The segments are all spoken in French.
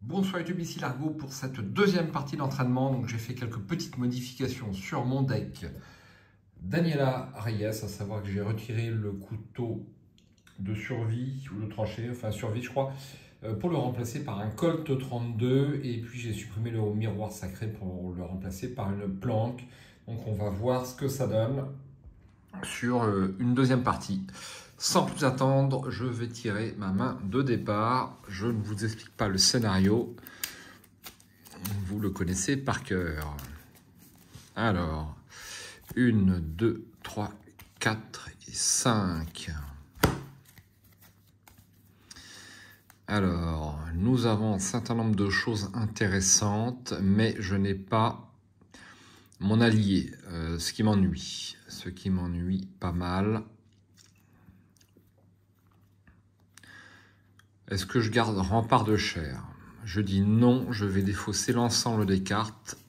Bonsoir YouTube, ici Largo pour cette deuxième partie d'entraînement. Donc j'ai fait quelques petites modifications sur mon deck Daniela Reyes, à savoir que j'ai retiré le couteau de survie ou de tranchée, enfin survie je crois, pour le remplacer par un Colt 32 et puis j'ai supprimé le miroir sacré pour le remplacer par une planque. Donc on va voir ce que ça donne sur une deuxième partie. Sans plus attendre, je vais tirer ma main de départ. Je ne vous explique pas le scénario. Vous le connaissez par cœur. Alors, 1, 2, 3, 4 et 5. Alors, nous avons un certain nombre de choses intéressantes, mais je n'ai pas mon allié, ce qui m'ennuie. Ce qui m'ennuie pas mal. Est-ce que je garde rempart de chair? Je dis non, je vais défausser l'ensemble des cartes.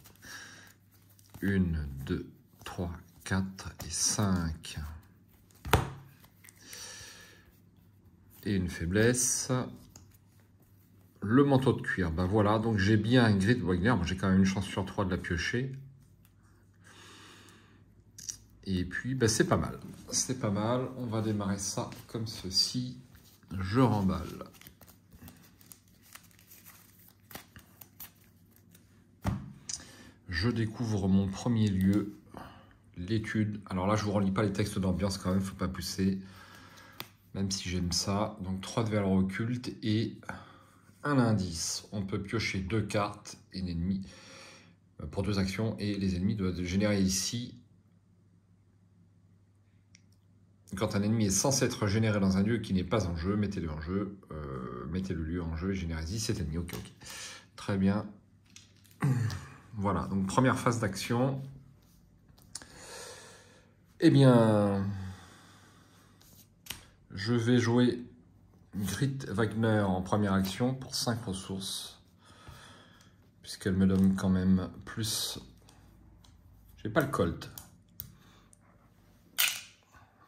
1, 2, 3, 4 et 5. Et une faiblesse. Le manteau de cuir, ben voilà, donc j'ai bien un Grit Wagner, j'ai quand même une chance sur 3 de la piocher. Et puis, ben c'est pas mal. C'est pas mal, on va démarrer ça comme ceci. Je remballe. Je découvre mon premier lieu, l'étude. Alors là, je vous relis pas les textes d'ambiance quand même, faut pas pousser. Même si j'aime ça. Donc 3 de valeur occulte et un indice. On peut piocher 2 cartes et un ennemi pour 2 actions. Et les ennemis doivent générer ici. Quand un ennemi est censé être généré dans un lieu qui n'est pas en jeu, mettez-le en jeu. Mettez le lieu en jeu et générez-y cet ennemi. Ok. Très bien. Voilà, donc première phase d'action. Eh bien, je vais jouer Grit Wagner en première action pour 5 ressources. Puisqu'elle me donne quand même plus... J'ai pas le Colt.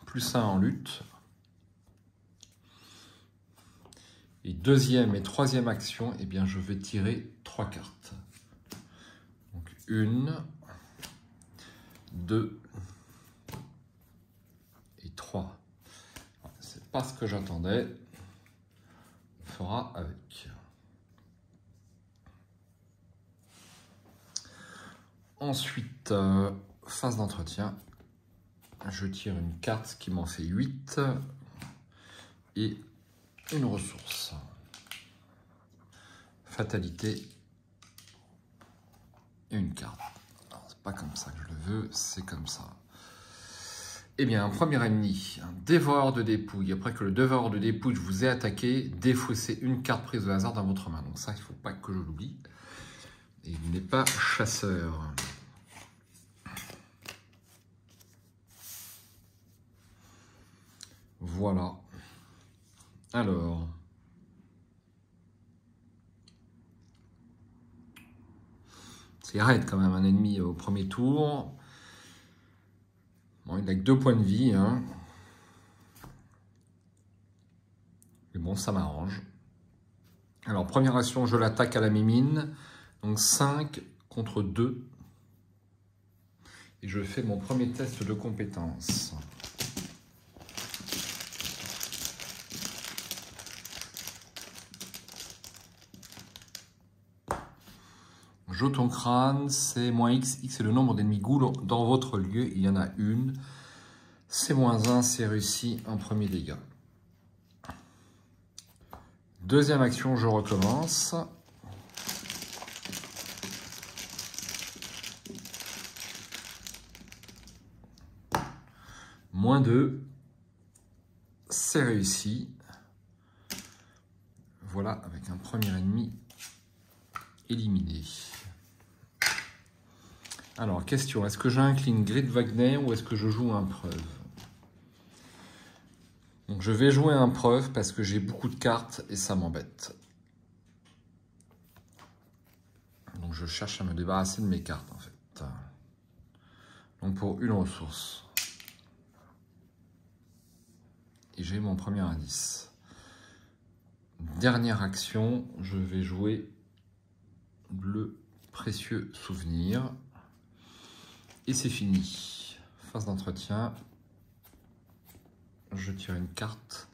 Plus 1 en lutte. Et deuxième et troisième action, eh bien, je vais tirer 3 cartes. Donc 1, 2 et 3. C'est pas ce que j'attendais. On fera avec. Ensuite, phase d'entretien. Je tire une carte qui m'en fait 8 et une ressource. Fatalité et une carte. C'est pas comme ça que je le veux, c'est comme ça. Eh bien, un premier ennemi, un dévoreur de dépouilles. Après que le dévoreur de dépouilles vous ait attaqué, défaussez une carte prise au hasard dans votre main. Donc ça, il ne faut pas que je l'oublie. Et il n'est pas chasseur. Voilà. Alors. C'est raide quand même, un ennemi au premier tour. Bon, il n'a que 2 points de vie. Hein. Mais bon, ça m'arrange. Alors, première action, je l'attaque à la mimine. Donc 5 contre 2. Et je fais mon premier test de compétence. Jeton crâne, c'est moins X. X est le nombre d'ennemis ghouls dans votre lieu. Il y en a une. C'est moins 1, c'est réussi en premier dégât. Deuxième action, je recommence. Moins 2, c'est réussi. Voilà, avec un premier ennemi éliminé. Alors, question, est-ce que j'incline Grit Wagner ou est-ce que je joue un preuve? Donc, je vais jouer un preuve parce que j'ai beaucoup de cartes et ça m'embête. Donc, je cherche à me débarrasser de mes cartes, en fait. Donc, pour une ressource. Et j'ai mon premier indice. Dernière action, je vais jouer bleu précieux souvenir. Et c'est fini. Phase d'entretien. Je tire une carte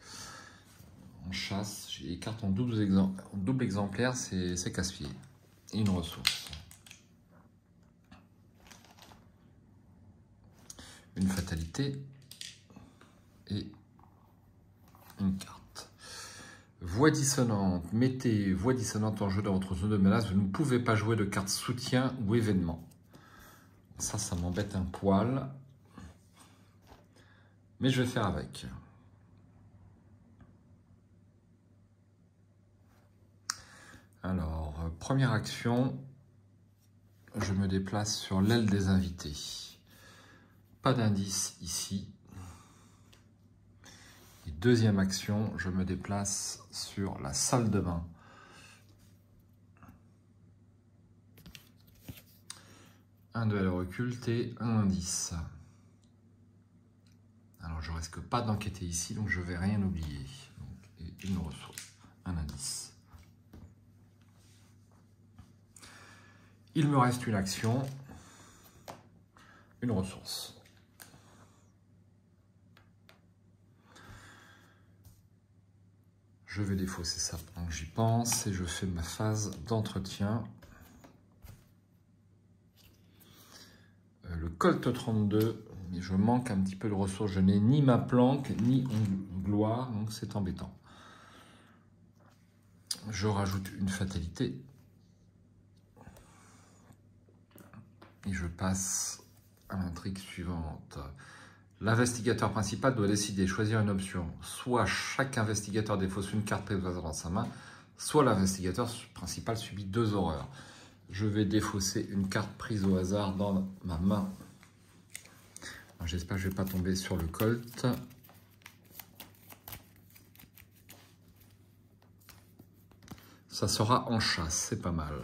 en chasse. J'ai les cartes en double exemplaire, c'est casse-pied. Et une ressource. Une fatalité. Et une carte. Voix dissonante. Mettez voix dissonante en jeu dans votre zone de menace. Vous ne pouvez pas jouer de cartes soutien ou événement. Ça m'embête un poil. Mais je vais faire avec. Alors, première action. Je me déplace sur l'aile des invités. Pas d'indice ici. Et deuxième action, je me déplace sur la salle de bain. Un de valeur occulte et un indice. Alors je risque pas d'enquêter ici, donc je vais rien oublier. Donc, et une ressource, un indice. Il me reste une action, une ressource. Je vais défausser ça pendant que j'y pense et je fais ma phase d'entretien. Le Colt 32, mais je manque un petit peu de ressources. Je n'ai ni ma planque, ni une gloire, donc c'est embêtant. Je rajoute une fatalité. Et je passe à l'intrigue suivante. L'investigateur principal doit décider, choisir une option. Soit chaque investigateur défausse une carte prise au hasard dans sa main, soit l'investigateur principal subit 2 horreurs. Je vais défausser une carte prise au hasard dans ma main. J'espère que je ne vais pas tomber sur le Colt. Ça sera en chasse, c'est pas mal.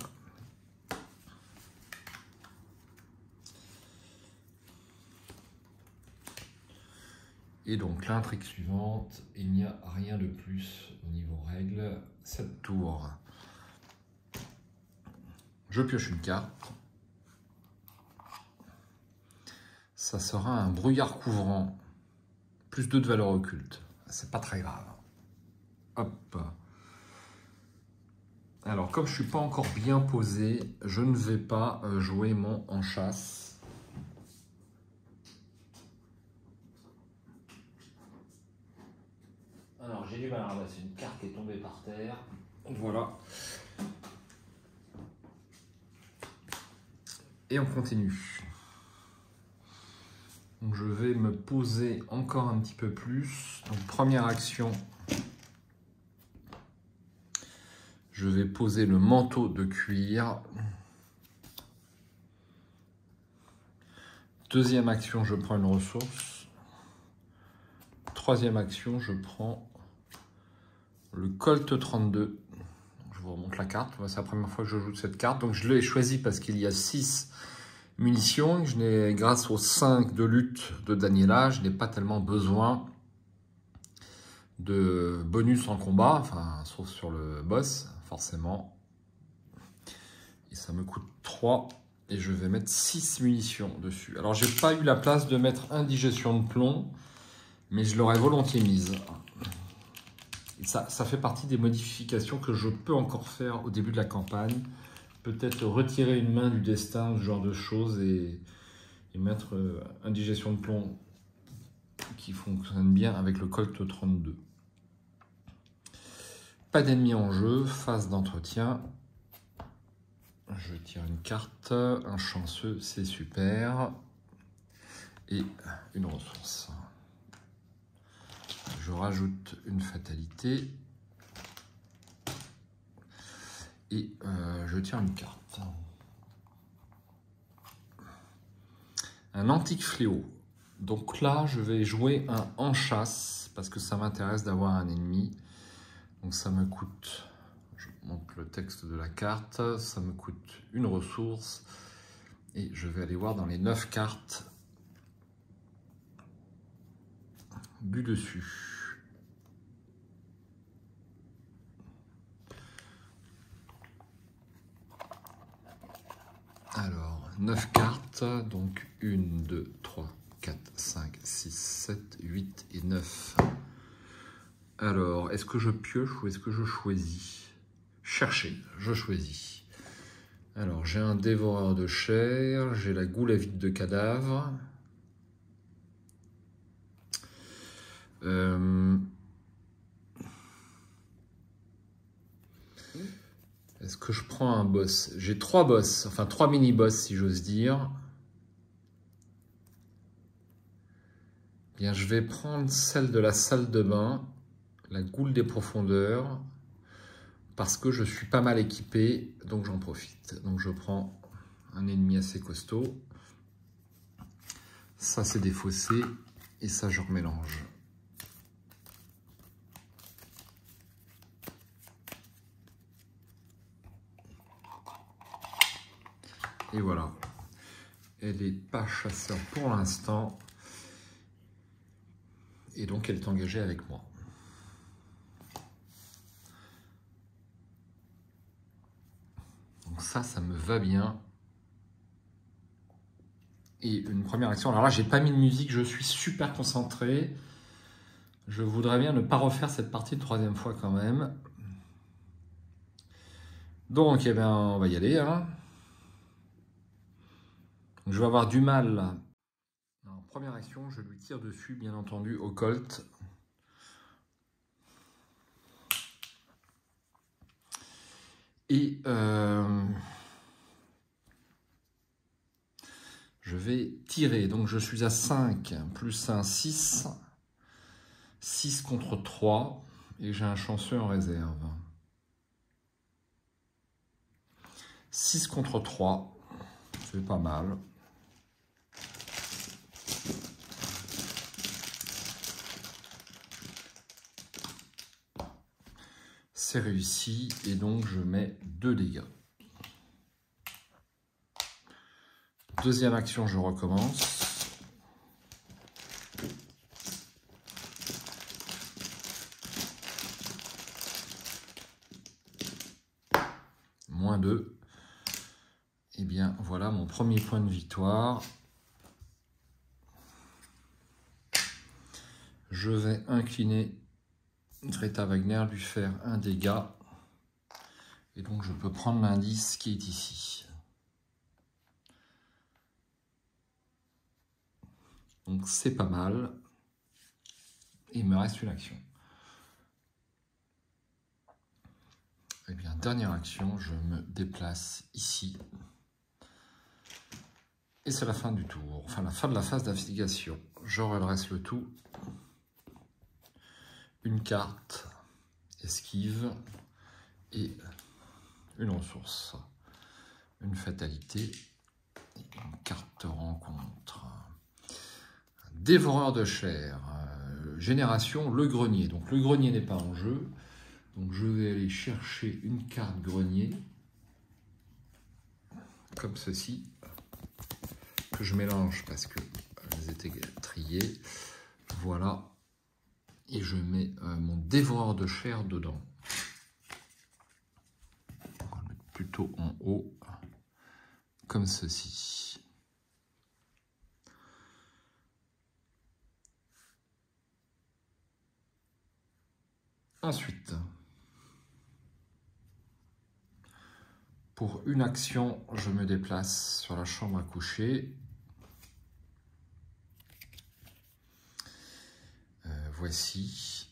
Et donc l'intrigue suivante, il n'y a rien de plus au niveau règles. 7 tours. Je pioche une carte. Ça sera un brouillard couvrant. Plus 2 de valeur occulte. C'est pas très grave. Hop. Alors comme je ne suis pas encore bien posé, je ne vais pas jouer mon en chasse. Alors j'ai du mal à ramasser une carte qui est tombée par terre. Voilà. Et on continue. Donc je vais me poser encore un petit peu plus. Donc première action. Je vais poser le manteau de cuir. Deuxième action, je prends une ressource. Troisième action, je prends le Colt 32. Je vous remonte la carte. C'est la première fois que je joue cette carte. Donc je l'ai choisi parce qu'il y a 6 munitions. Je n'ai, grâce aux 5 de lutte de Daniela, je n'ai pas tellement besoin de bonus en combat. Enfin, sauf sur le boss, forcément. Et ça me coûte 3. Et je vais mettre 6 munitions dessus. Alors, j'ai pas eu la place de mettre indigestion de plomb, mais je l'aurais volontiers mise. Ça fait partie des modifications que je peux encore faire au début de la campagne. Peut-être retirer une main du destin, ce genre de choses, et mettre indigestion de plomb qui fonctionne bien avec le Colt 32. Pas d'ennemis en jeu, phase d'entretien. Je tire une carte, un chanceux, c'est super. Et une ressource. Je rajoute une fatalité. Et je tire une carte. Un antique fléau. Donc là, je vais jouer un en chasse parce que ça m'intéresse d'avoir un ennemi. Donc ça me coûte, je montre le texte de la carte, ça me coûte une ressource. Et je vais aller voir dans les 9 cartes bu dessus. 9 cartes, donc 1, 2, 3, 4, 5, 6, 7, 8 et 9. Alors, est-ce que je pioche ou est-ce que je choisis? Chercher, je choisis. Alors, j'ai un dévoreur de chair, j'ai la goule avide de cadavres. Est-ce que je prends un boss? J'ai 3 boss, enfin 3 mini-boss si j'ose dire. Bien, je vais prendre celle de la salle de bain, la goule des profondeurs, parce que je suis pas mal équipé, donc j'en profite. Donc je prends un ennemi assez costaud. Ça c'est défaussé, et ça je remélange. Et voilà. Elle n'est pas chasseur pour l'instant. Et donc elle est engagée avec moi. Donc ça me va bien. Et une première action. Alors là, j'ai pas mis de musique, je suis super concentré. Je voudrais bien ne pas refaire cette partie une 3e fois quand même. Donc, eh bien, on va y aller. Hein. Je vais avoir du mal. En première action, je lui tire dessus, bien entendu, au colt. Et je vais tirer. Donc, je suis à 5 plus 1, 6. 6 contre 3. Et j'ai un chanceux en réserve. 6 contre 3. C'est pas mal. C'est réussi et donc je mets 2 dégâts. Deuxième action, je recommence. Moins 2. Et bien voilà mon premier point de victoire. Je vais incliner Greta Wagner, lui faire un dégât. Et donc je peux prendre l'indice qui est ici. Donc c'est pas mal. Et il me reste une action. Et bien dernière action, je me déplace ici. Et c'est la fin du tour, enfin la fin de la phase d'investigation. Je redresse le tout. Une carte, esquive, et une ressource. Une fatalité, et une carte de rencontre. Dévoreur de chair, génération, le grenier. Donc le grenier n'est pas en jeu. Donc je vais aller chercher une carte grenier, comme ceci, que je mélange parce que elles étaient triées. Voilà. Et je mets mon dévoreur de chair dedans. On va le mettre plutôt en haut, comme ceci. Ensuite, pour une action, je me déplace sur la chambre à coucher. Voici.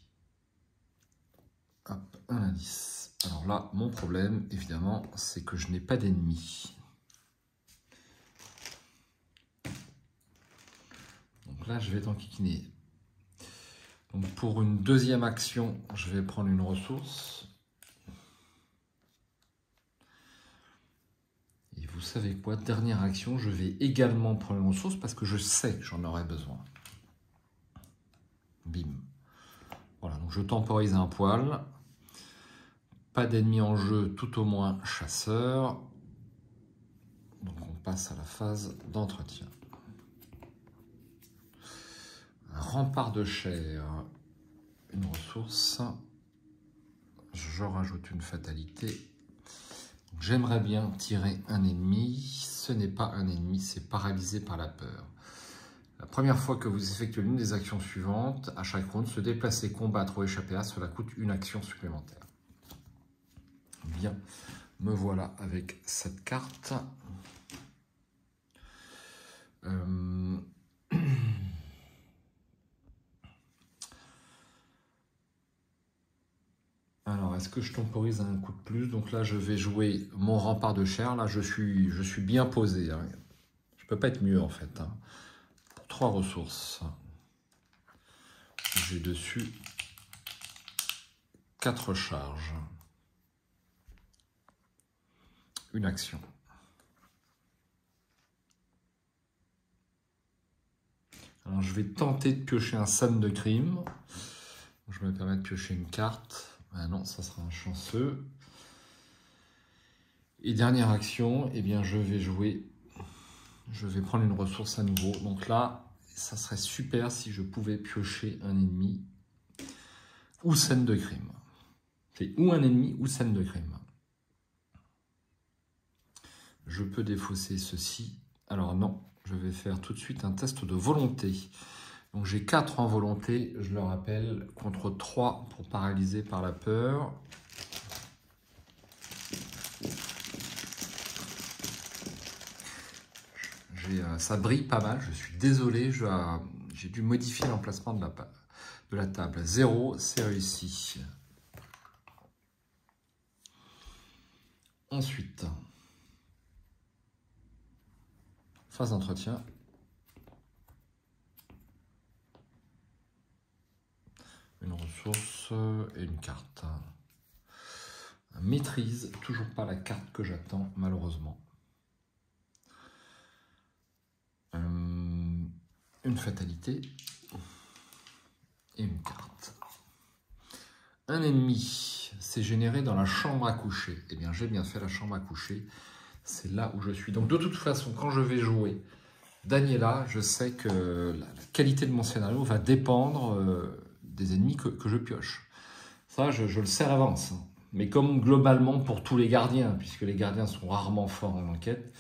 Hop, un indice. Alors là, mon problème, évidemment, c'est que je n'ai pas d'ennemis. Donc là, je vais t'enquiquiner. Donc pour une deuxième action, je vais prendre une ressource. Et vous savez quoi, dernière action, je vais également prendre une ressource parce que je sais que j'en aurai besoin. Bim. Voilà, donc je temporise un poil. Pas d'ennemis en jeu, tout au moins chasseur. Donc on passe à la phase d'entretien. Un rempart de chair, une ressource. Je rajoute une fatalité. J'aimerais bien tirer un ennemi. ce n'est pas un ennemi, c'est paralysé par la peur. La première fois que vous effectuez l'une des actions suivantes, à chaque ronde, se déplacer, combattre ou échapper à, cela coûte une action supplémentaire. Bien, me voilà avec cette carte. Alors, est-ce que je temporise un coup de plus? Donc là, je vais jouer mon rempart de chair. Là, je suis bien posé. Hein. Je ne peux pas être mieux, en fait. Hein. Pour 3 ressources. J'ai dessus 4 charges. Une action. Alors, je vais tenter de piocher un scène de crime. Je me permets de piocher une carte. Ah non, ça sera un chanceux. Et dernière action, eh bien, je vais prendre une ressource à nouveau. Donc là, ça serait super si je pouvais piocher un ennemi ou scène de crime. C'est ou un ennemi ou scène de crime. Je peux défausser ceci. Alors non, je vais faire tout de suite un test de volonté. Donc j'ai 4 en volonté, je le rappelle, contre 3 pour paralyser par la peur. Ça brille pas mal, je suis désolé, j'ai dû modifier l'emplacement de la table. 0, c'est réussi. Ensuite, phase d'entretien. Une ressource et une carte. Maîtrise, toujours pas la carte que j'attends, malheureusement. Une fatalité et une carte. Un ennemi s'est généré dans la chambre à coucher. Eh bien, j'ai bien fait, la chambre à coucher. C'est là où je suis. Donc, de toute façon, quand je vais jouer Daniela, je sais que la qualité de mon scénario va dépendre des ennemis que je pioche. Ça, je le sais à l'avance. Mais comme globalement pour tous les gardiens, puisque les gardiens sont rarement forts en enquête,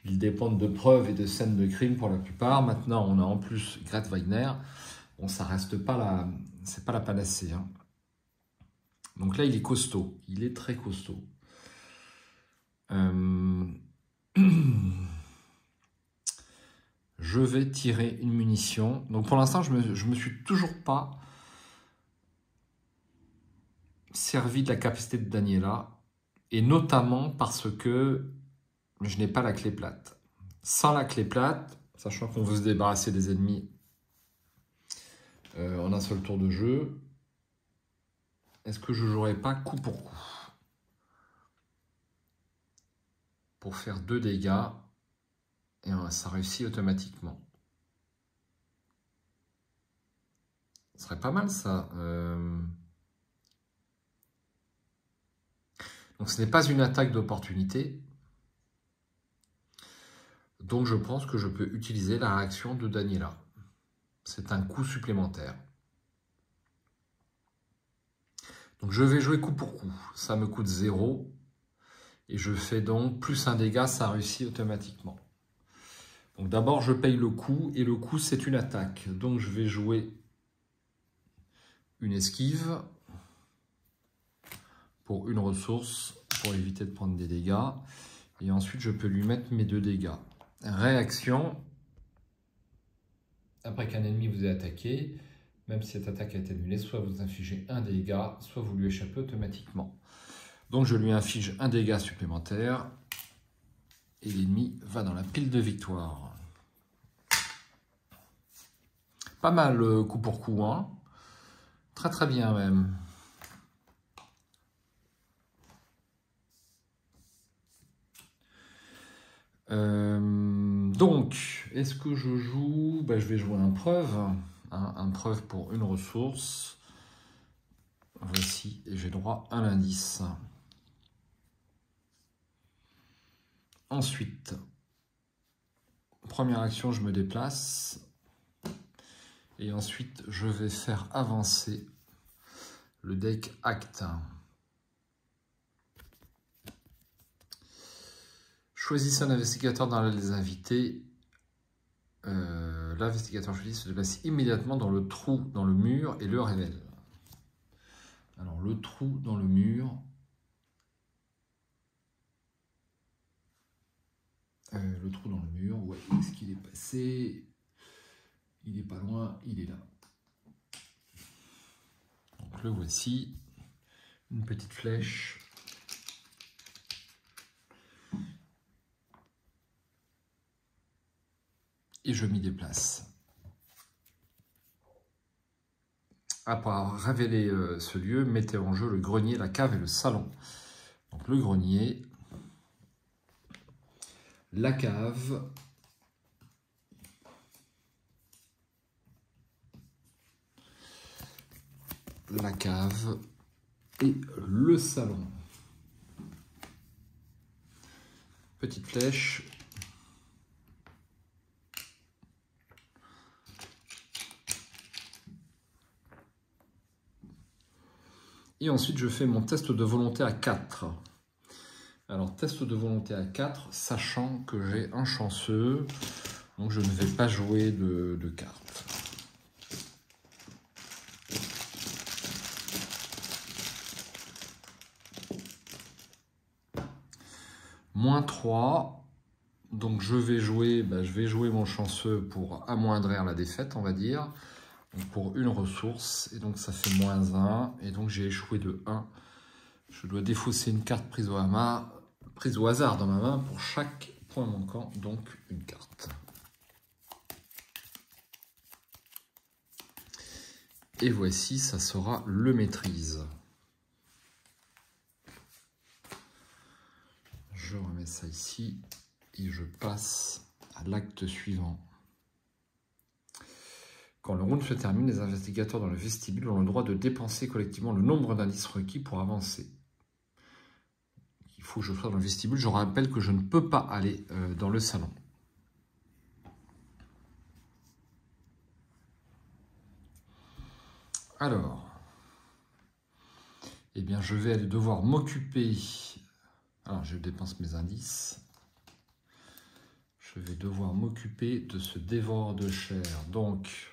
ils dépendent de preuves et de scènes de crime pour la plupart. Maintenant, on a en plus Gret Weidner. Bon, ça reste pas c'est pas la panacée. Hein. Donc là, il est costaud. Il est très costaud. Je vais tirer une munition. Donc pour l'instant, je me suis toujours pas servi de la capacité de Daniela. Et notamment parce que je n'ai pas la clé plate. Sans la clé plate, sachant qu'on veut se débarrasser des ennemis en un seul tour de jeu, est-ce que je ne jouerai pas coup pour coup pour faire 2 dégâts et ça réussit automatiquement. Ce serait pas mal ça. Donc ce n'est pas une attaque d'opportunité. Donc je pense que je peux utiliser la réaction de Daniela. C'est un coup supplémentaire. Donc je vais jouer coup pour coup. Ça me coûte 0. Et je fais donc plus un dégât, ça réussit automatiquement. Donc d'abord je paye le coup. Et le coup c'est une attaque. Donc je vais jouer une esquive pour une ressource pour éviter de prendre des dégâts. Et ensuite je peux lui mettre mes 2 dégâts. Réaction. Après qu'un ennemi vous ait attaqué, même si cette attaque a été annulée, soit vous infligez un dégât, soit vous lui échappez automatiquement. Donc je lui inflige un dégât supplémentaire et l'ennemi va dans la pile de victoire. Pas mal coup pour coup, hein. Très très bien même. Donc, est-ce que je joue? Ben, je vais jouer un preuve. Hein, un preuve pour une ressource. Voici, et j'ai droit à l'indice. Ensuite, première action, je me déplace. Et ensuite, je vais faire avancer le deck Act. Choisissez un investigateur dans les invités. L'investigateur choisi se déplace immédiatement dans le trou dans le mur et le révèle. Alors le trou dans le mur. Le trou dans le mur, où est-ce qu'il est passé? Il n'est pas loin, il est là. Donc le voici. Une petite flèche. Et je m'y déplace. Après avoir révélé ce lieu, mettez en jeu le grenier, la cave et le salon. Donc le grenier, la cave, et le salon. Petite flèche. Et ensuite, je fais mon test de volonté à 4. Alors, test de volonté à 4, sachant que j'ai un chanceux, donc je ne vais pas jouer de cartes. Moins 3, donc je vais jouer mon chanceux pour amoindrir la défaite, on va dire. Donc pour une ressource, et donc ça fait moins 1, et donc j'ai échoué de 1. Je dois défausser une carte prise au hasard dans ma main pour chaque point manquant, donc une carte. Et voici, ça sera le maîtrise. Je remets ça ici, et je passe à l'acte suivant. Quand le round se termine, les investigateurs dans le vestibule ont le droit de dépenser collectivement le nombre d'indices requis pour avancer. Il faut que je sois dans le vestibule. Je rappelle que je ne peux pas aller dans le salon. Alors, eh bien, je vais devoir m'occuper. Alors, je dépense mes indices. Je vais devoir m'occuper de ce dévoreur de chair. Donc,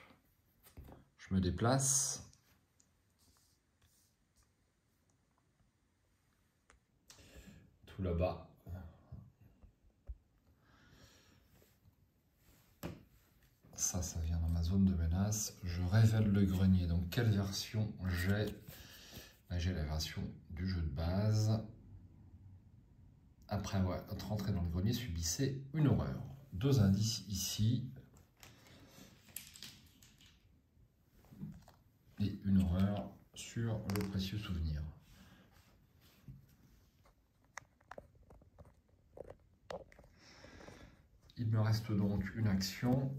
je me déplace. Tout là-bas. Ça vient dans ma zone de menace. Je révèle le grenier. Donc, quelle version j'ai? J'ai la version du jeu de base. Après avoir rentré dans le grenier, subissez une horreur. 2 indices ici. Et une horreur sur le précieux souvenir. Il me reste donc une action.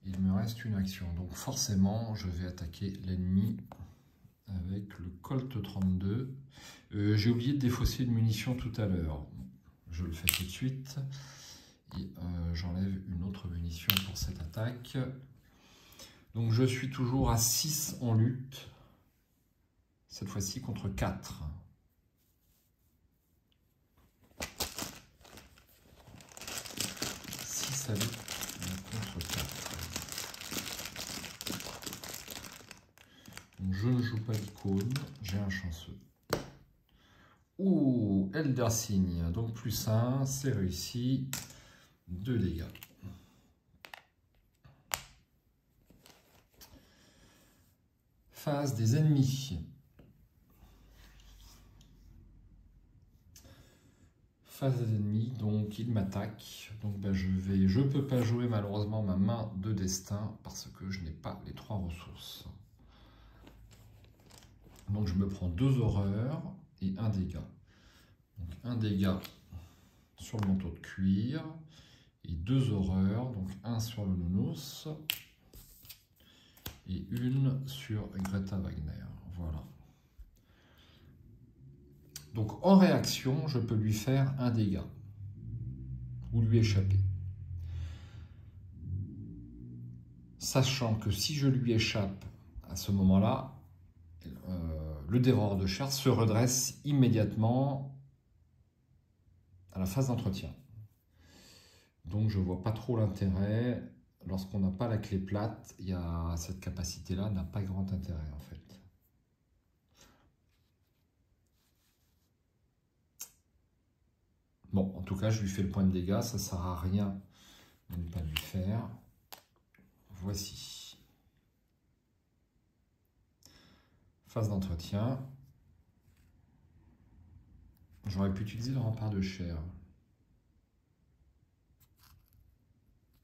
Il me reste une action. Donc forcément, je vais attaquer l'ennemi avec le Colt 32. J'ai oublié de défausser une munition tout à l'heure. Je le fais tout de suite. Et j'enlève une autre munition pour cette attaque. Donc je suis toujours à 6 en lutte. Cette fois-ci contre 4. À lutte contre 4. Donc je ne joue pas l'icône, j'ai un chanceux. Ouh, Elder Signe, donc plus 1, c'est réussi. 2 dégâts. Phase des ennemis. Phase des ennemis, donc il m'attaque. Donc ben, je peux pas jouer malheureusement ma main de destin parce que je n'ai pas les 3 ressources. Donc je me prends 2 horreurs et 1 dégât. Donc 1 dégât sur le manteau de cuir et 2 horreurs, donc 1 sur le nounours et 1 sur Greta Wagner. Voilà. Donc en réaction, je peux lui faire un dégât ou lui échapper. Sachant que si je lui échappe à ce moment-là, le dévoreur de chair se redresse immédiatement à la phase d'entretien. Donc je ne vois pas trop l'intérêt. Lorsqu'on n'a pas la clé plate, cette capacité-là n'a pas grand intérêt en fait. Bon, en tout cas, je lui fais le point de dégâts, ça ne sert à rien de ne pas lui faire. Voici. Phase d'entretien. J'aurais pu utiliser le rempart de chair.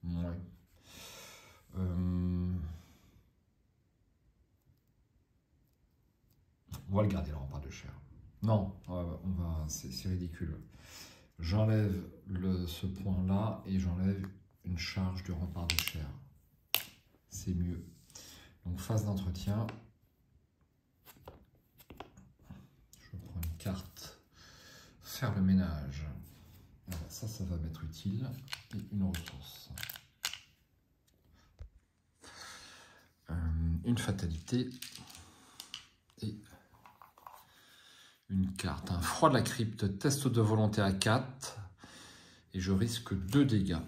Ouais. On va le garder, le rempart de chair. Non, c'est ridicule. J'enlève ce point-là et j'enlève une charge du rempart de chair. C'est mieux. Donc, phase d'entretien. Je prends une carte. Faire le ménage. Voilà, ça va m'être utile. Et une ressource. Une fatalité. Et une carte. Un froid de la crypte. Test de volonté à 4. Et je risque 2 dégâts.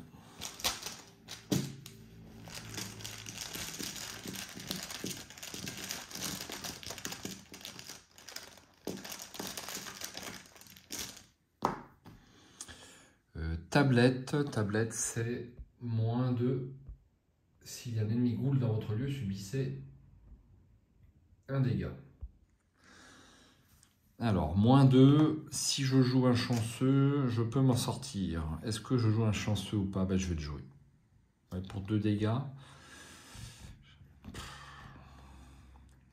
Tablette, c'est -2. Si un ennemi ghoul dans votre lieu, subissez un dégât. Alors, -2, si je joue un chanceux, je peux m'en sortir. Est-ce que je joue un chanceux ou pas? Ben, je vais le jouer. Ouais, pour 2 dégâts.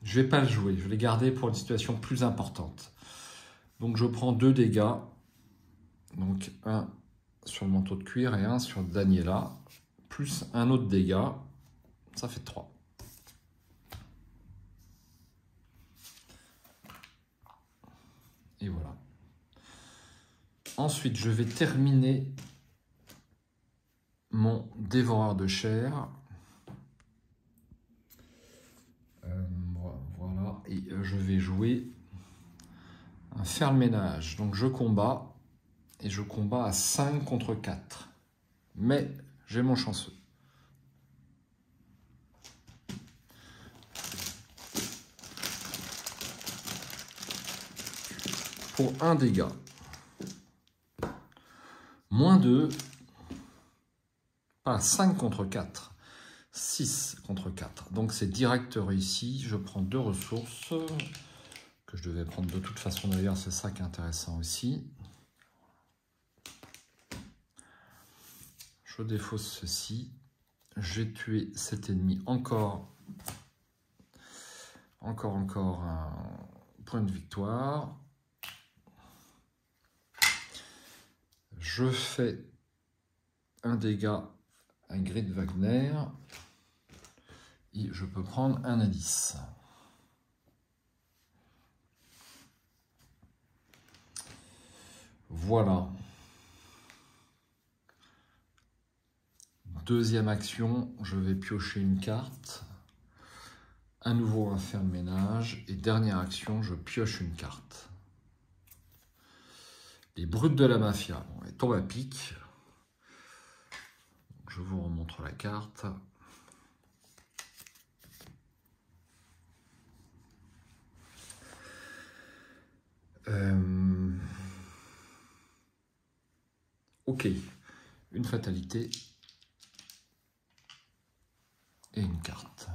Je ne vais pas le jouer, je vais les garder pour une situation plus importante. Donc, je prends 2 dégâts. Donc, un sur le manteau de cuir et un sur Daniela, plus un autre dégât, ça fait 3. Et voilà. Ensuite, je vais terminer mon dévoreur de chair. Voilà, et je vais jouer un faire-le-ménage. Donc je combats, et je combats à 5 contre 4. Mais j'ai mon chanceux. Pour 1 dégât. -2. Pas 5 contre 4. 6 contre 4. Donc c'est direct réussi. Je prends 2 ressources. Que je devais prendre de toute façon d'ailleurs. C'est ça qui est intéressant aussi. Je défausse ceci. J'ai tué cet ennemi encore un point de victoire. Je fais un dégât à Grid Wagner et je peux prendre un indice. Voilà. Deuxième action, je vais piocher une carte. À nouveau, on va faire le ménage. Et dernière action, je pioche une carte. Les brutes de la mafia. Bon, elle tombe à pic. Je vous remontre la carte. Ok. Une fatalité. Et une carte.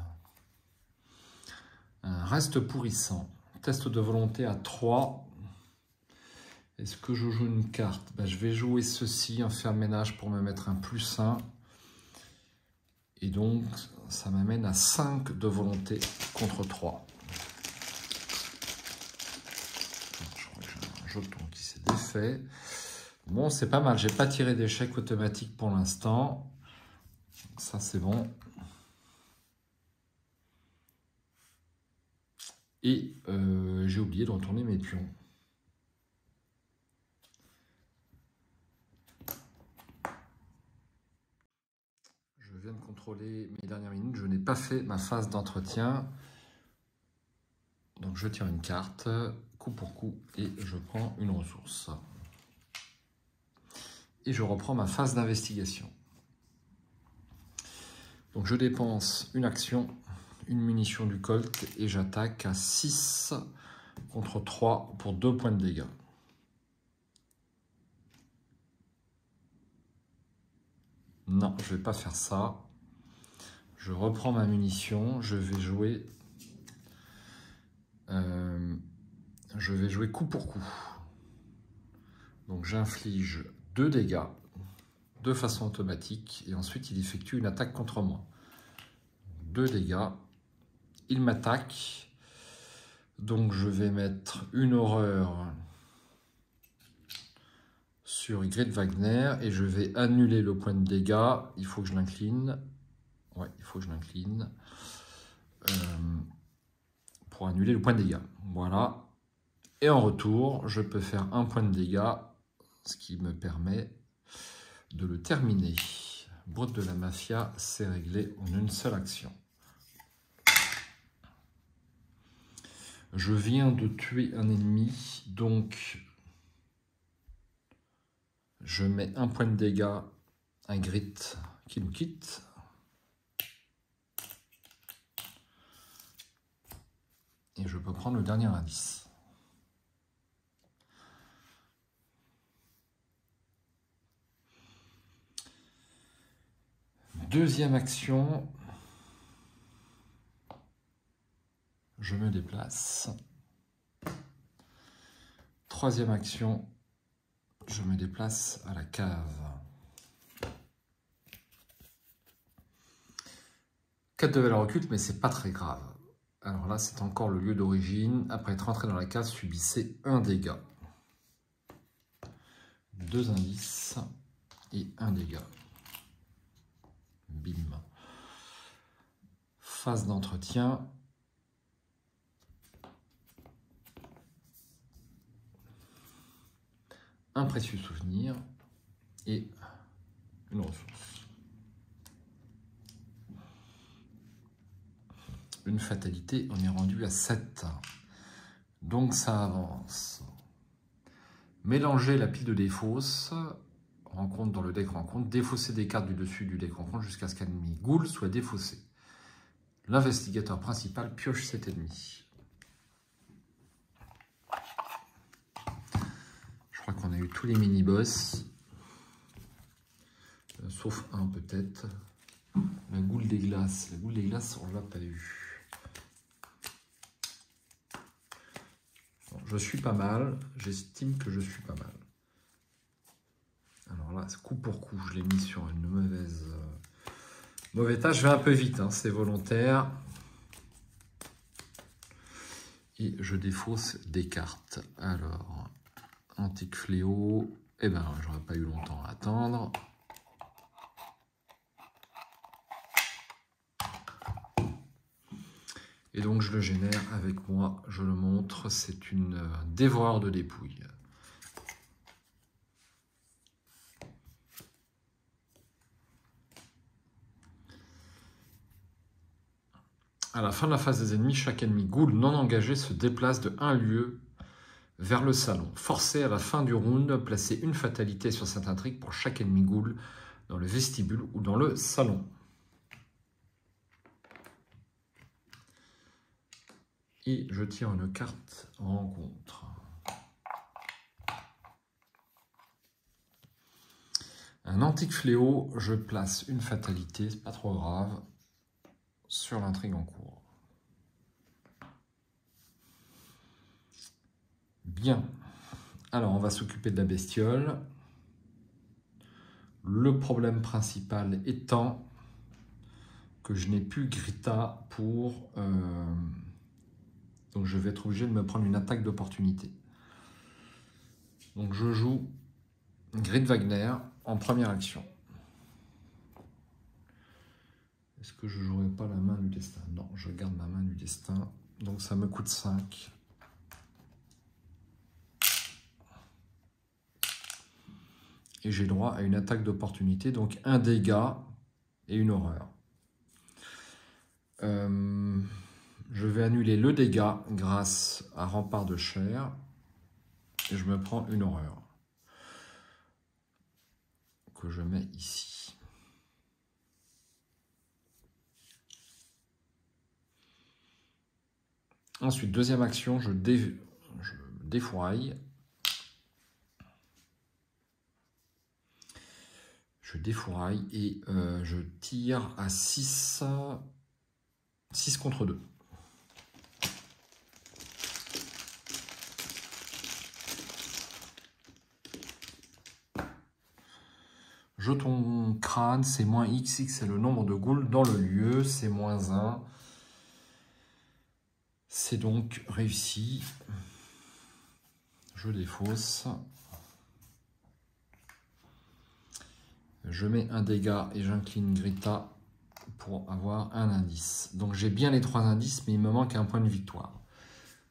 Un reste pourrissant. Test de volonté à 3. Est-ce que je joue une carte? Ben, je vais jouer ceci, un faire-ménage pour me mettre un +1. Et donc, ça m'amène à 5 de volonté contre 3. Je crois que j'ai un jeton qui s'est défait. Bon, c'est pas mal. J'ai pas tiré d'échec automatique pour l'instant. Ça, c'est bon. Et j'ai oublié de retourner mes pions. Je viens de contrôler mes dernières minutes. Je n'ai pas fait ma phase d'entretien. Donc je tire une carte, coup pour coup, et je prends une ressource. Et je reprends ma phase d'investigation. Donc je dépense une action, une munition du Colt, et j'attaque à 6 contre 3 pour 2 points de dégâts. Non, je ne vais pas faire ça. Je reprends ma munition, je vais jouer coup pour coup. Donc j'inflige 2 dégâts de façon automatique et ensuite il effectue une attaque contre moi. 2 dégâts, il m'attaque, donc je vais mettre une horreur sur Ygritte Wagner et je vais annuler le point de dégâts. Il faut que je l'incline. Ouais, il faut que je l'incline pour annuler le point de dégâts. Voilà. Et en retour, je peux faire un point de dégâts, ce qui me permet de le terminer. Brute de la Mafia, c'est réglé en une seule action. Je viens de tuer un ennemi, donc je mets un point de dégâts à Ygritte qui nous quitte. Et je peux prendre le dernier indice. Deuxième action, je me déplace. Troisième action, je me déplace à la cave. 4 de valeur occulte, mais c'est pas très grave. Alors là, c'est encore le lieu d'origine. Après être rentré dans la cave, subissez un dégât. 2 indices et un dégât. Bim. Phase d'entretien. Un précieux souvenir et une ressource. Une fatalité, on est rendu à 7. Donc ça avance. Mélanger la pile de défausse, rencontre dans le deck rencontre, défausser des cartes du dessus du deck rencontre jusqu'à ce qu'un ennemi ghoul soit défaussé. L'investigateur principal pioche cet ennemi. Je crois qu'on a eu tous les mini-boss, sauf un peut-être. La goule des glaces. La goule des glaces, on ne l'a pas eu. Bon, je suis pas mal. J'estime que je suis pas mal. Alors là, coup pour coup, je l'ai mis sur une mauvais tas. Je vais un peu vite, hein, c'est volontaire. Et je défausse des cartes. Alors, Antique Fléau. Eh ben, j'aurais pas eu longtemps à attendre. Et donc je le génère avec moi, je le montre, c'est une dévoreur de dépouilles. À la fin de la phase des ennemis, chaque ennemi ghoul non engagé se déplace de 1 lieu vers le salon. Forcé à la fin du round, placez une fatalité sur cette intrigue pour chaque ennemi ghoul dans le vestibule ou dans le salon. Et je tire une carte rencontre. Un antique fléau, je place une fatalité, c'est pas trop grave, sur l'intrigue en cours. Bien. Alors, on va s'occuper de la bestiole. Le problème principal étant que je n'ai plus Grita pour... Donc, je vais être obligé de me prendre une attaque d'opportunité. Donc, je joue Ygritte Wagner en première action. Est-ce que je ne jouerai pas la main du destin? Non, je garde ma main du destin. Donc, ça me coûte 5. Et j'ai droit à une attaque d'opportunité, donc un dégât et une horreur. Je vais annuler le dégât grâce à rempart de chair. Et je me prends une horreur. Que je mets ici. Ensuite, deuxième action, je défouraille. Je défouraille et je tire à 6 contre 2. Jeton crâne, c'est moins XX, c'est le nombre de ghouls dans le lieu, c'est moins 1. C'est donc réussi. Je défausse. Je mets un dégât et j'incline Grita pour avoir un indice. Donc j'ai bien les 3 indices, mais il me manque un point de victoire.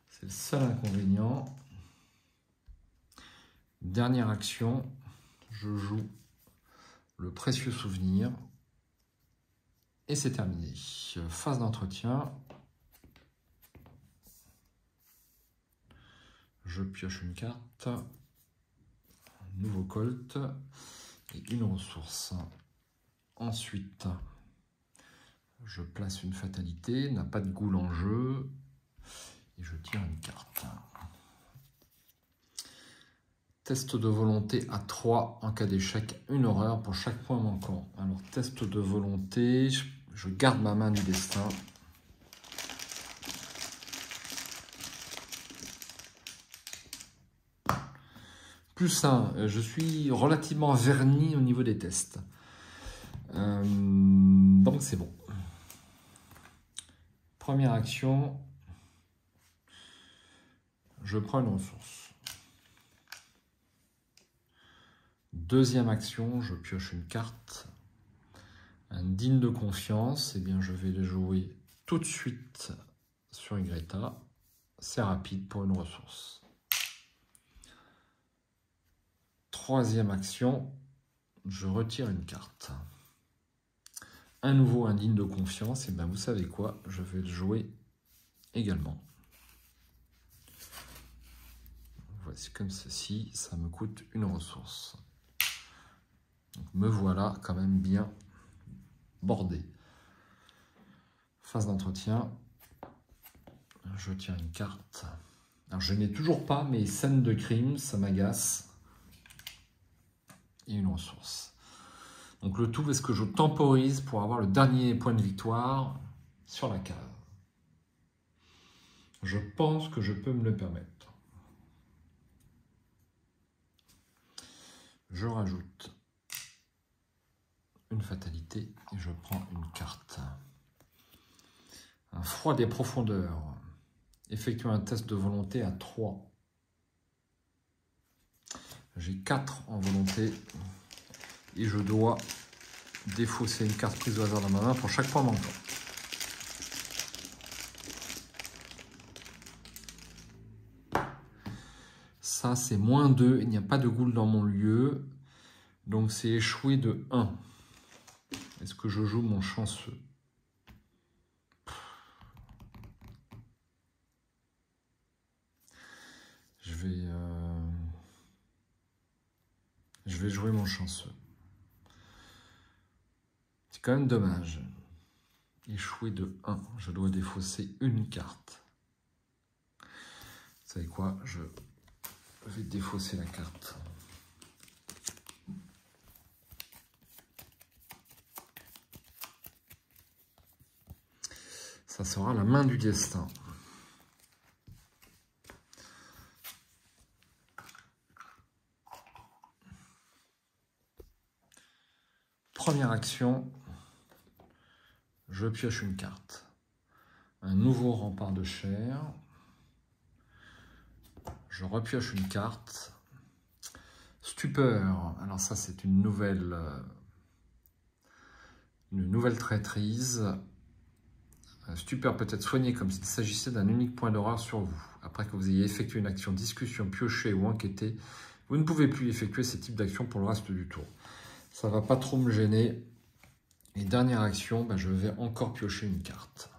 C'est le seul inconvénient. Dernière action, je joue le précieux souvenir. Et c'est terminé. Phase d'entretien. Je pioche une carte. Nouveau colt. Et une ressource. Ensuite, je place une fatalité. N'a pas de ghoul en jeu. Et je tire une carte. Test de volonté à 3 en cas d'échec. Une horreur pour chaque point manquant. Alors, test de volonté. Je garde ma main du destin. Plus 1, je suis relativement verni au niveau des tests. Donc c'est bon. Première action, je prends une ressource. Deuxième action, je pioche une carte. Un digne de confiance, eh bien je vais le jouer tout de suite sur une Greta. C'est rapide pour une ressource. Troisième action, je retire une carte. Un nouveau indigne de confiance, et bien vous savez quoi, je vais le jouer également. Voici comme ceci, ça me coûte une ressource. Donc me voilà quand même bien bordé. Phase d'entretien, je tire une carte. Alors je n'ai toujours pas mes scènes de crime, ça m'agace. Et une ressource. Donc le tout, est-ce que je temporise pour avoir le dernier point de victoire sur la cave? Je pense que je peux me le permettre. Je rajoute une fatalité et je prends une carte. Un froid des profondeurs. Effectuer un test de volonté à 3. J'ai 4 en volonté et je dois défausser une carte prise au hasard dans ma main pour chaque point manquant. Ça, c'est moins 2. Il n'y a pas de ghoul dans mon lieu. Donc, c'est échoué de 1. Est-ce que je joue mon chanceux? Je vais jouer mon chanceux. C'est quand même dommage. Échoué de 1. Je dois défausser une carte. Vous savez quoi? Je vais défausser la carte. Ça sera la main du destin. Première action, je pioche une carte. Un nouveau rempart de chair. Je repioche une carte. Stupeur. Alors ça, c'est une nouvelle traîtrise. Stupeur peut être soigné comme s'il s'agissait d'un unique point d'horreur sur vous. Après que vous ayez effectué une action discussion, pioché ou enquêté, vous ne pouvez plus effectuer ce type d'action pour le reste du tour. Ça ne va pas trop me gêner. Et dernière action, je vais encore piocher une carte.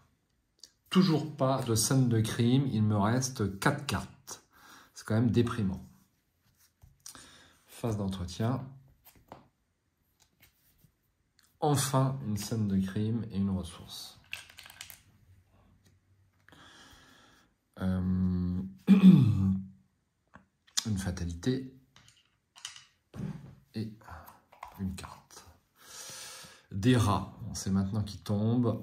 Toujours pas de scène de crime, il me reste 4 cartes. C'est quand même déprimant. Phase d'entretien. Enfin, une scène de crime et une ressource. Une fatalité et une carte. Des rats, c'est maintenant qui tombe.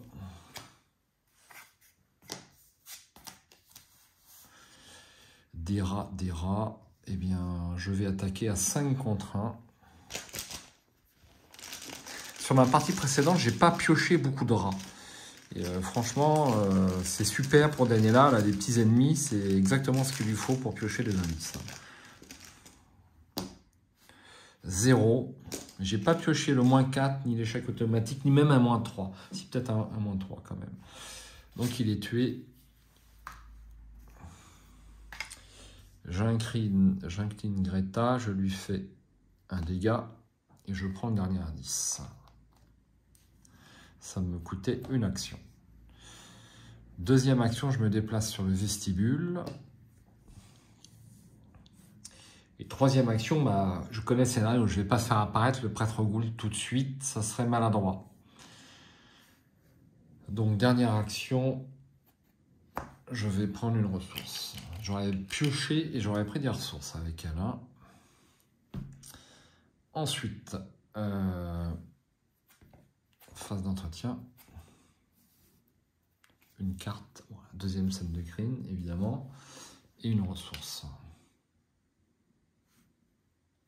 Des rats, eh bien, je vais attaquer à 5 contre 1. Sur ma partie précédente, j'ai pas pioché beaucoup de rats. Et franchement, c'est super pour Daniela, elle a des petits ennemis, c'est exactement ce qu'il lui faut pour piocher des indices. 0. J'ai pas pioché le -4, ni l'échec automatique, ni même un -3. Si, peut-être un -3 quand même. Donc il est tué. J'incline Greta, je lui fais un dégât et je prends le dernier indice. Ça me coûtait une action. Deuxième action, je me déplace sur le vestibule. Et troisième action, bah, je connais le scénario, je ne vais pas faire apparaître le prêtre Gould tout de suite, ça serait maladroit. Donc dernière action, je vais prendre une ressource. J'aurais pioché et j'aurais pris des ressources avec elle. Hein. Ensuite, phase d'entretien. Une carte, voilà, deuxième scène de crime, évidemment, et une ressource.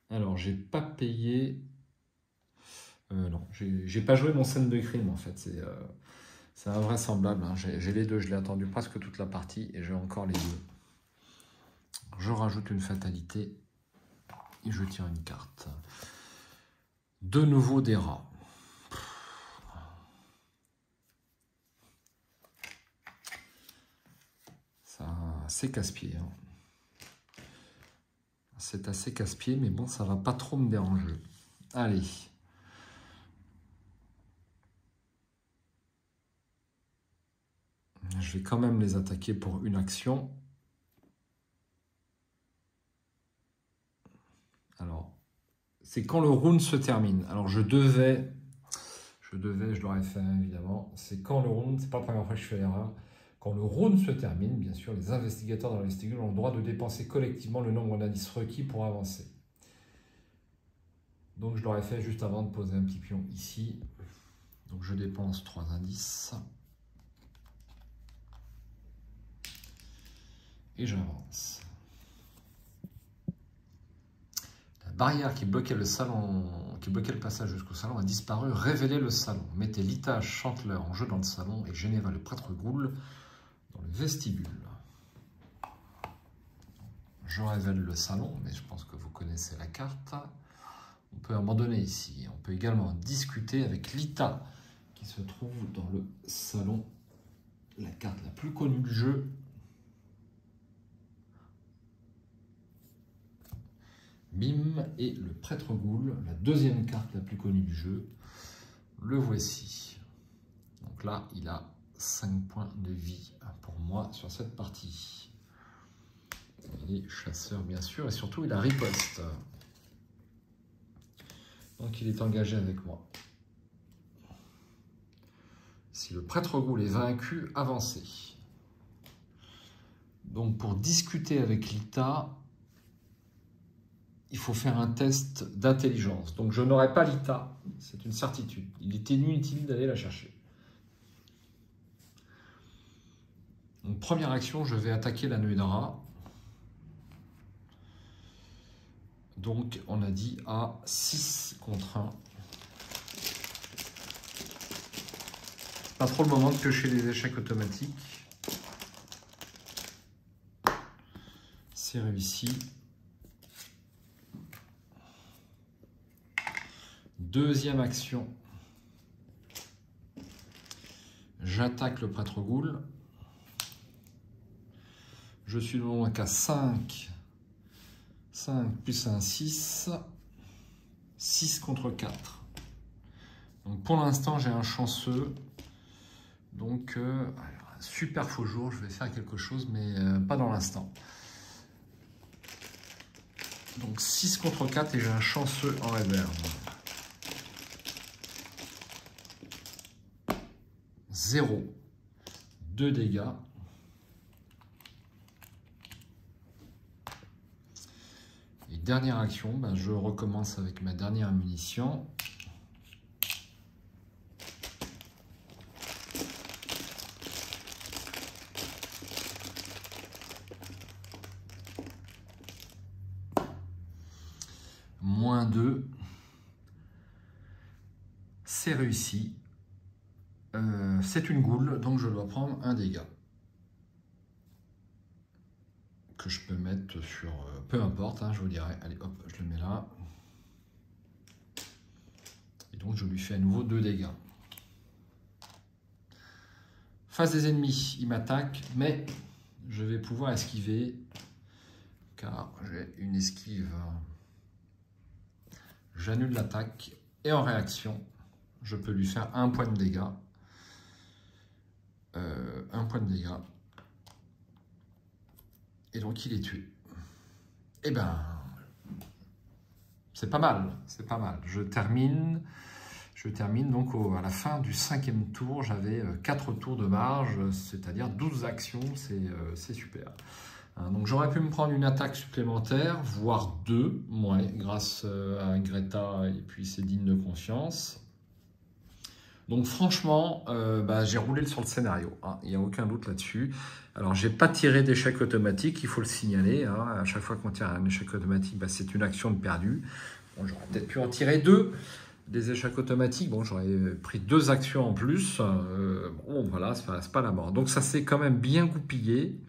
Alors, j'ai pas payé... non, j'ai pas joué mon scène de crime, en fait. C'est invraisemblable. Hein. J'ai les deux, je l'ai attendu presque toute la partie, et j'ai encore les deux. Je rajoute une fatalité, et je tire une carte. De nouveau des rats. C'est casse-pied. Hein. C'est assez casse-pied, mais bon, ça va pas trop me déranger. Allez. Je vais quand même les attaquer pour une action. Alors, c'est quand le round se termine. Alors, je l'aurais fait évidemment. C'est quand le round, c'est pas la première fois que je fais l'erreur. Quand le round se termine, bien sûr, les investigateurs dans l'investigation ont le droit de dépenser collectivement le nombre d'indices requis pour avancer. Donc je l'aurais fait juste avant de poser un petit pion ici. Donc je dépense 3 indices. Et j'avance. La barrière qui bloquait le salon, qui bloquait le passage jusqu'au salon a disparu. Révélez le salon. Mettez Lita Chantler en jeu dans le salon et Geneva le prêtre Gould dans le vestibule. Je révèle le salon, mais je pense que vous connaissez la carte. On peut abandonner ici. On peut également discuter avec Lita, qui se trouve dans le salon. La carte la plus connue du jeu. Bim, et le prêtre Gould, la deuxième carte la plus connue du jeu. Le voici. Donc là, il a 5 points de vie pour moi sur cette partie. Il est chasseur, bien sûr, et surtout, il a riposte. Donc, il est engagé avec moi. Si le prêtre Gould est vaincu, avancez. Donc, pour discuter avec Lita, il faut faire un test d'intelligence. Donc, je n'aurai pas Lita, c'est une certitude. Il est inutile d'aller la chercher. Donc, première action, je vais attaquer la nuée de rat. Donc, on a dit à 6 contre 1. Pas trop le moment de piocher les échecs automatiques. C'est réussi. Deuxième action. J'attaque le prêtre Gould. Je suis donc à 5. 5 plus 1, 6. 6 contre 4. Donc pour l'instant, j'ai un chanceux. Donc, super faux jour, je vais faire quelque chose, mais pas dans l'instant. Donc 6 contre 4 et j'ai un chanceux en réserve. 0. 2 dégâts. Et dernière action, ben je recommence avec ma dernière munition. -2. C'est réussi. C'est une goule, donc je dois prendre un dégât. Que je peux mettre sur... peu importe, hein, je vous dirai. Allez, hop, je le mets là. Et donc, je lui fais à nouveau 2 dégâts. Face des ennemis, il m'attaque, mais je vais pouvoir esquiver, car j'ai une esquive. J'annule l'attaque, et en réaction, je peux lui faire 1 point de dégâts. 1 point de dégâts. Et donc il est tué. Eh ben, c'est pas mal, c'est pas mal. Je termine donc à la fin du 5e tour. J'avais 4 tours de marge, c'est-à-dire 12 actions, c'est super. Hein, donc j'aurais pu me prendre une attaque supplémentaire, voire 2, ouais, grâce à Greta et puis ses dignes de confiance. Donc franchement, j'ai roulé sur le scénario, hein, il n'y a aucun doute là-dessus. Alors j'ai pas tiré d'échec automatique, il faut le signaler, hein. À chaque fois qu'on tire un échec automatique, c'est une action de perdu. Bon, j'aurais peut-être pu en tirer 2, des échecs automatiques, bon j'aurais pris 2 actions en plus, bon voilà, c'est pas la mort. Donc ça s'est quand même bien goupillé.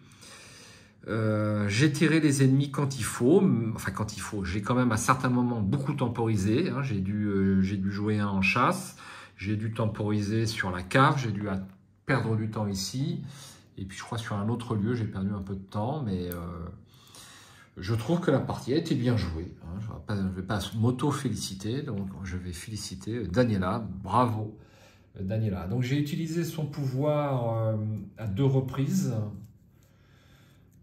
J'ai tiré les ennemis quand il faut, enfin quand il faut, j'ai quand même à certains moments beaucoup temporisé, hein. J'ai dû jouer un en chasse. J'ai dû temporiser sur la cave, j'ai dû perdre du temps ici. Et puis je crois sur un autre lieu, j'ai perdu un peu de temps. Mais je trouve que la partie a été bien jouée. Hein. Je ne vais pas m'auto-féliciter. Donc je vais féliciter Daniela. Bravo Daniela. Donc j'ai utilisé son pouvoir à 2 reprises.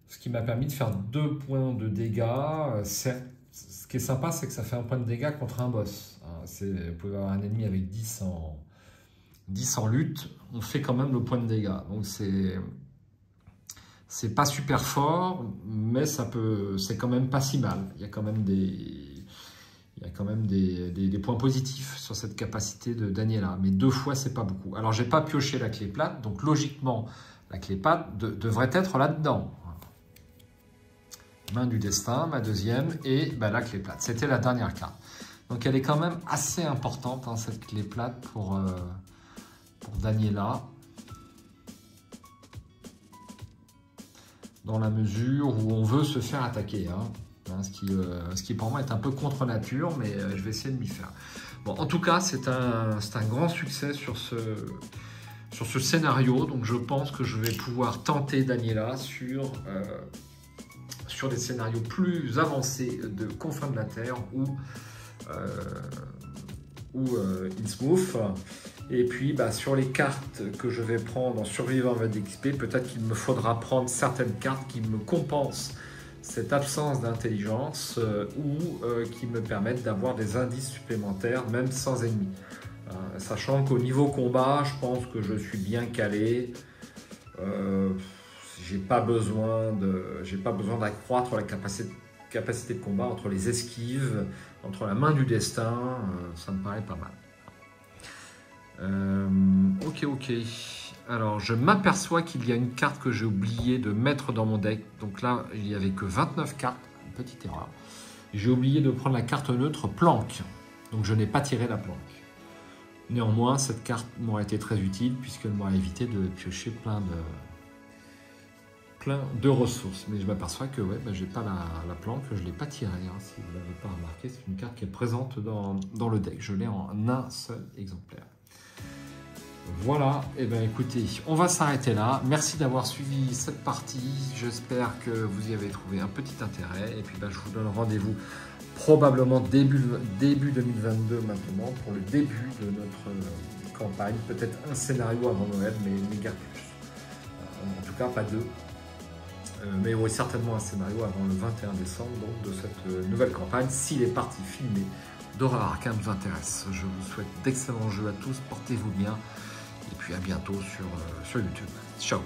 Ce qui m'a permis de faire 2 points de dégâts. Certes, ce qui est sympa, c'est que ça fait 1 point de dégâts contre un boss. Vous pouvez avoir un ennemi avec 10 en lutte, on fait quand même le point de dégâts. Donc c'est pas super fort, mais c'est quand même pas si mal. Il y a quand même des points positifs sur cette capacité de Daniela. Mais 2 fois, c'est pas beaucoup. Alors, j'ai pas pioché la clé plate, donc logiquement, la clé plate devrait être là-dedans. Main du destin, ma deuxième, et la clé plate. C'était la dernière carte. Donc elle est quand même assez importante, hein, cette clé plate pour Daniela. Dans la mesure où on veut se faire attaquer. Hein, ce qui pour moi est un peu contre nature, mais je vais essayer de m'y faire. Bon, en tout cas, c'est un grand succès sur ce scénario. Donc je pense que je vais pouvoir tenter Daniela sur des scénarios plus avancés de Confins de la Terre ou Innsmouth. Et puis sur les cartes que je vais prendre en survivant avec XP, peut-être qu'il me faudra prendre certaines cartes qui me compensent cette absence d'intelligence ou qui me permettent d'avoir des indices supplémentaires même sans ennemis. Sachant qu'au niveau combat, je pense que je suis bien calé. J'ai pas besoin d'accroître la capacité de combat entre les esquives, entre la main du destin, ça me paraît pas mal. Ok. Alors, je m'aperçois qu'il y a une carte que j'ai oublié de mettre dans mon deck. Donc là, il n'y avait que 29 cartes, une petite erreur. J'ai oublié de prendre la carte neutre planque. Donc, je n'ai pas tiré la planque. Néanmoins, cette carte m'aurait été très utile puisqu'elle m'aurait évité de piocher plein de ressources. Mais je m'aperçois que j'ai pas la planque, je ne l'ai pas tirée. Hein, si vous ne l'avez pas remarqué, c'est une carte qui est présente dans le deck. Je l'ai en un seul exemplaire. Voilà, et écoutez, on va s'arrêter là. Merci d'avoir suivi cette partie. J'espère que vous y avez trouvé un petit intérêt. Et puis je vous donne rendez-vous probablement début 2022 maintenant pour le début de notre campagne. Peut-être un scénario avant Noël, mais guère plus. en tout cas pas 2. Mais oui, certainement un scénario avant le 21 décembre donc, de cette nouvelle campagne, si les parties filmées d'Horreur Arcane vous intéressent. Je vous souhaite d'excellents jeux à tous, portez-vous bien, et puis à bientôt sur YouTube. Ciao.